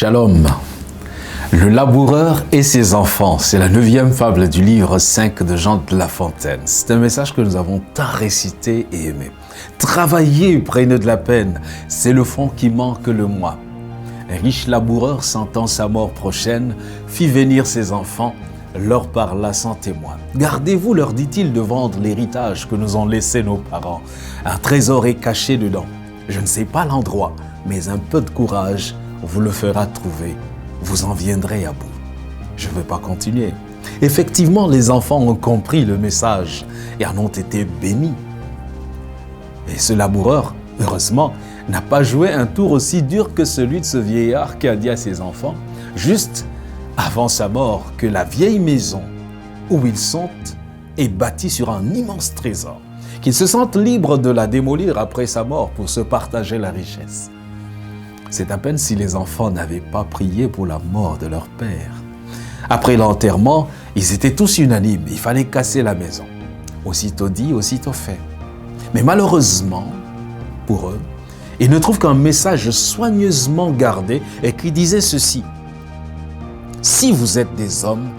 Shalom. Le laboureur et ses enfants, c'est la 9e fable du livre 5 de Jean de La Fontaine. C'est un message que nous avons tant récité et aimé. Travailler prenne de la peine, c'est le fond qui manque le moi. Un riche laboureur, sentant sa mort prochaine, fit venir ses enfants, leur parla sans témoin. Gardez-vous, leur dit-il, de vendre l'héritage que nous ont laissé nos parents. Un trésor est caché dedans. Je ne sais pas l'endroit, mais un peu de courage vous le fera trouver. Vous en viendrez à bout. Je ne vais pas continuer. Effectivement, les enfants ont compris le message et en ont été bénis. Et ce laboureur, heureusement, n'a pas joué un tour aussi dur que celui de ce vieillard qui a dit à ses enfants, juste avant sa mort, que la vieille maison où ils sont est bâtie sur un immense trésor, qu'ils se sentent libres de la démolir après sa mort pour se partager la richesse. C'est à peine si les enfants n'avaient pas prié pour la mort de leur père. Après l'enterrement, ils étaient tous unanimes, il fallait casser la maison. Aussitôt dit, aussitôt fait. Mais malheureusement, pour eux, ils ne trouvent qu'un message soigneusement gardé et qui disait ceci. Si vous êtes des hommes,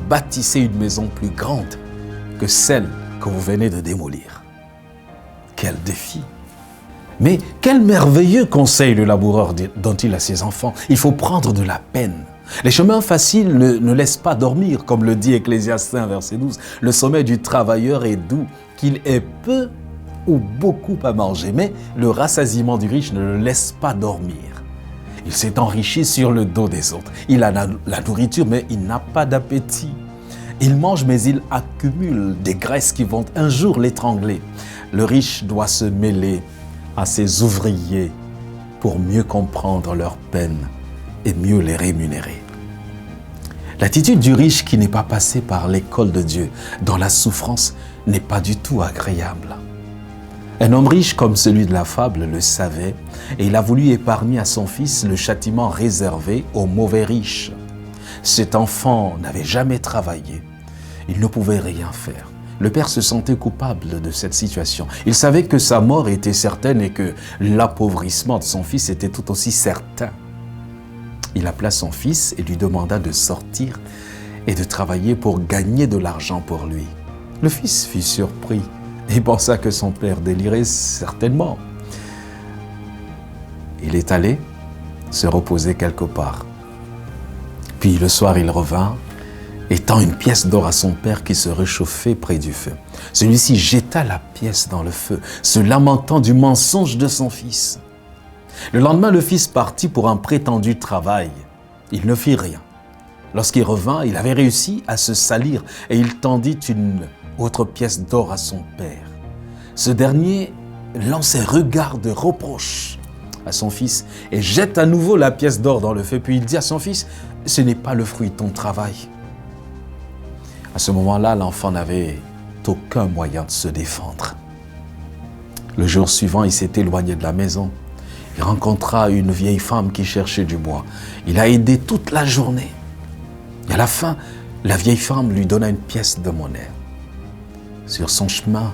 bâtissez une maison plus grande que celle que vous venez de démolir. Quel défi! Mais quel merveilleux conseil le laboureur donne-t-il à ses enfants? Il faut prendre de la peine. Les chemins faciles ne laissent pas dormir, comme le dit Ecclésiaste 1, verset 12. Le sommeil du travailleur est doux, qu'il ait peu ou beaucoup à manger. Mais le rassasiement du riche ne le laisse pas dormir. Il s'est enrichi sur le dos des autres. Il a la nourriture, mais il n'a pas d'appétit. Il mange, mais il accumule des graisses qui vont un jour l'étrangler. Le riche doit se mêler à ses ouvriers pour mieux comprendre leurs peines et mieux les rémunérer. L'attitude du riche qui n'est pas passé par l'école de Dieu dans la souffrance n'est pas du tout agréable. Un homme riche comme celui de la fable le savait et il a voulu épargner à son fils le châtiment réservé aux mauvais riches. Cet enfant n'avait jamais travaillé, il ne pouvait rien faire. Le père se sentait coupable de cette situation. Il savait que sa mort était certaine et que l'appauvrissement de son fils était tout aussi certain. Il appela son fils et lui demanda de sortir et de travailler pour gagner de l'argent pour lui. Le fils fut surpris et pensa que son père délirait certainement. Il est allé se reposer quelque part. Puis le soir, il revint et tend une pièce d'or à son père qui se réchauffait près du feu. Celui-ci jeta la pièce dans le feu, se lamentant du mensonge de son fils. Le lendemain, le fils partit pour un prétendu travail. Il ne fit rien. Lorsqu'il revint, il avait réussi à se salir et il tendit une autre pièce d'or à son père. Ce dernier lance un regard de reproche à son fils et jette à nouveau la pièce d'or dans le feu. Puis il dit à son fils, « Ce n'est pas le fruit de ton travail. » À ce moment-là, l'enfant n'avait aucun moyen de se défendre. Le jour suivant, il s'est éloigné de la maison. Il rencontra une vieille femme qui cherchait du bois. Il a aidé toute la journée. Et à la fin, la vieille femme lui donna une pièce de monnaie. Sur son chemin,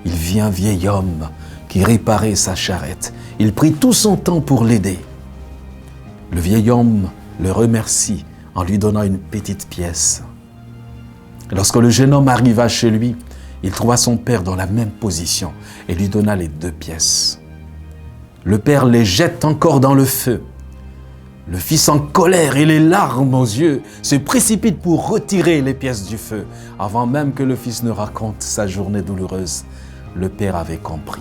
il vit un vieil homme qui réparait sa charrette. Il prit tout son temps pour l'aider. Le vieil homme le remercie en lui donnant une petite pièce. Lorsque le jeune homme arriva chez lui, il trouva son père dans la même position et lui donna les 2 pièces. Le père les jette encore dans le feu. Le fils en colère et les larmes aux yeux se précipite pour retirer les pièces du feu. Avant même que le fils ne raconte sa journée douloureuse, le père avait compris.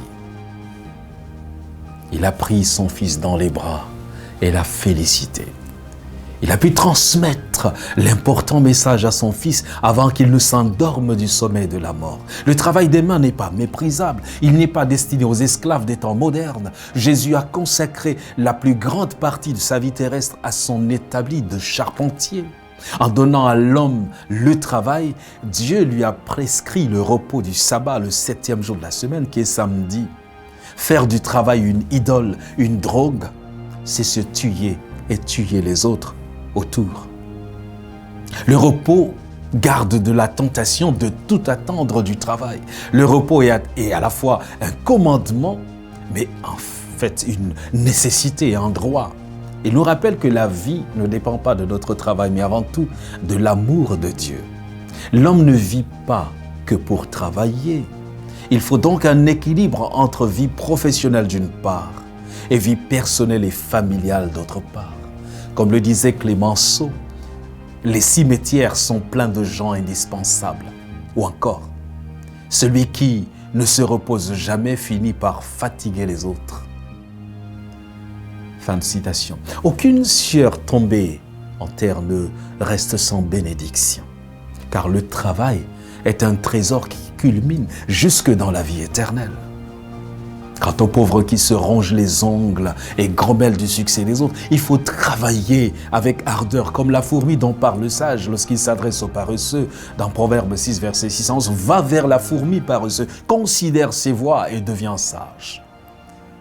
Il a pris son fils dans les bras et l'a félicité. Il a pu transmettre l'important message à son fils avant qu'il ne s'endorme du sommeil de la mort. Le travail des mains n'est pas méprisable. Il n'est pas destiné aux esclaves des temps modernes. Jésus a consacré la plus grande partie de sa vie terrestre à son établi de charpentier. En donnant à l'homme le travail, Dieu lui a prescrit le repos du sabbat, le 7e jour de la semaine, qui est samedi. Faire du travail une idole, une drogue, c'est se tuer et tuer les autres autour. Le repos garde de la tentation de tout attendre du travail. Le repos est à la fois un commandement, mais en fait une nécessité et un droit. Il nous rappelle que la vie ne dépend pas de notre travail, mais avant tout de l'amour de Dieu. L'homme ne vit pas que pour travailler. Il faut donc un équilibre entre vie professionnelle d'une part et vie personnelle et familiale d'autre part. Comme le disait Clémenceau, les cimetières sont pleins de gens indispensables. Ou encore, celui qui ne se repose jamais finit par fatiguer les autres. Fin de citation. Aucune sueur tombée en terre ne reste sans bénédiction, car le travail est un trésor qui culmine jusque dans la vie éternelle. Quant aux pauvres qui se rongent les ongles et grommellent du succès des autres, il faut travailler avec ardeur, comme la fourmi dont parle le sage lorsqu'il s'adresse aux paresseux. Dans Proverbe 6, verset 611, « Va vers la fourmi paresseux, considère ses voies et deviens sage. »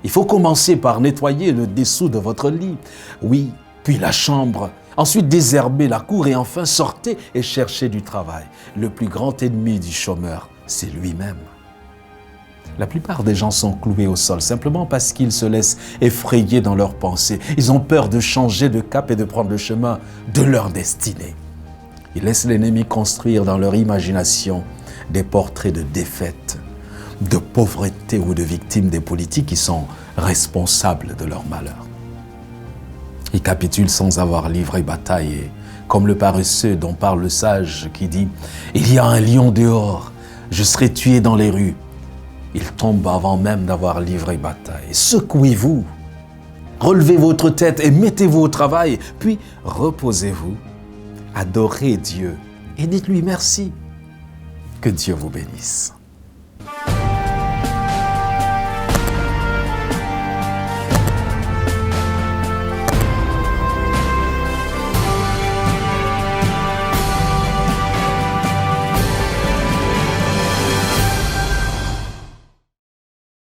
Il faut commencer par nettoyer le dessous de votre lit, oui, puis la chambre, ensuite désherber la cour et enfin sortez et cherchez du travail. Le plus grand ennemi du chômeur, c'est lui-même. La plupart des gens sont cloués au sol simplement parce qu'ils se laissent effrayer dans leurs pensées. Ils ont peur de changer de cap et de prendre le chemin de leur destinée. Ils laissent l'ennemi construire dans leur imagination des portraits de défaite, de pauvreté ou de victimes des politiques qui sont responsables de leur malheur. Ils capitulent sans avoir livré bataille, et comme le paresseux dont parle le sage qui dit « Il y a un lion dehors, je serai tué dans les rues ». Il tombe avant même d'avoir livré bataille. Secouez-vous, relevez votre tête et mettez-vous au travail, puis reposez-vous, adorez Dieu et dites-lui merci. Que Dieu vous bénisse.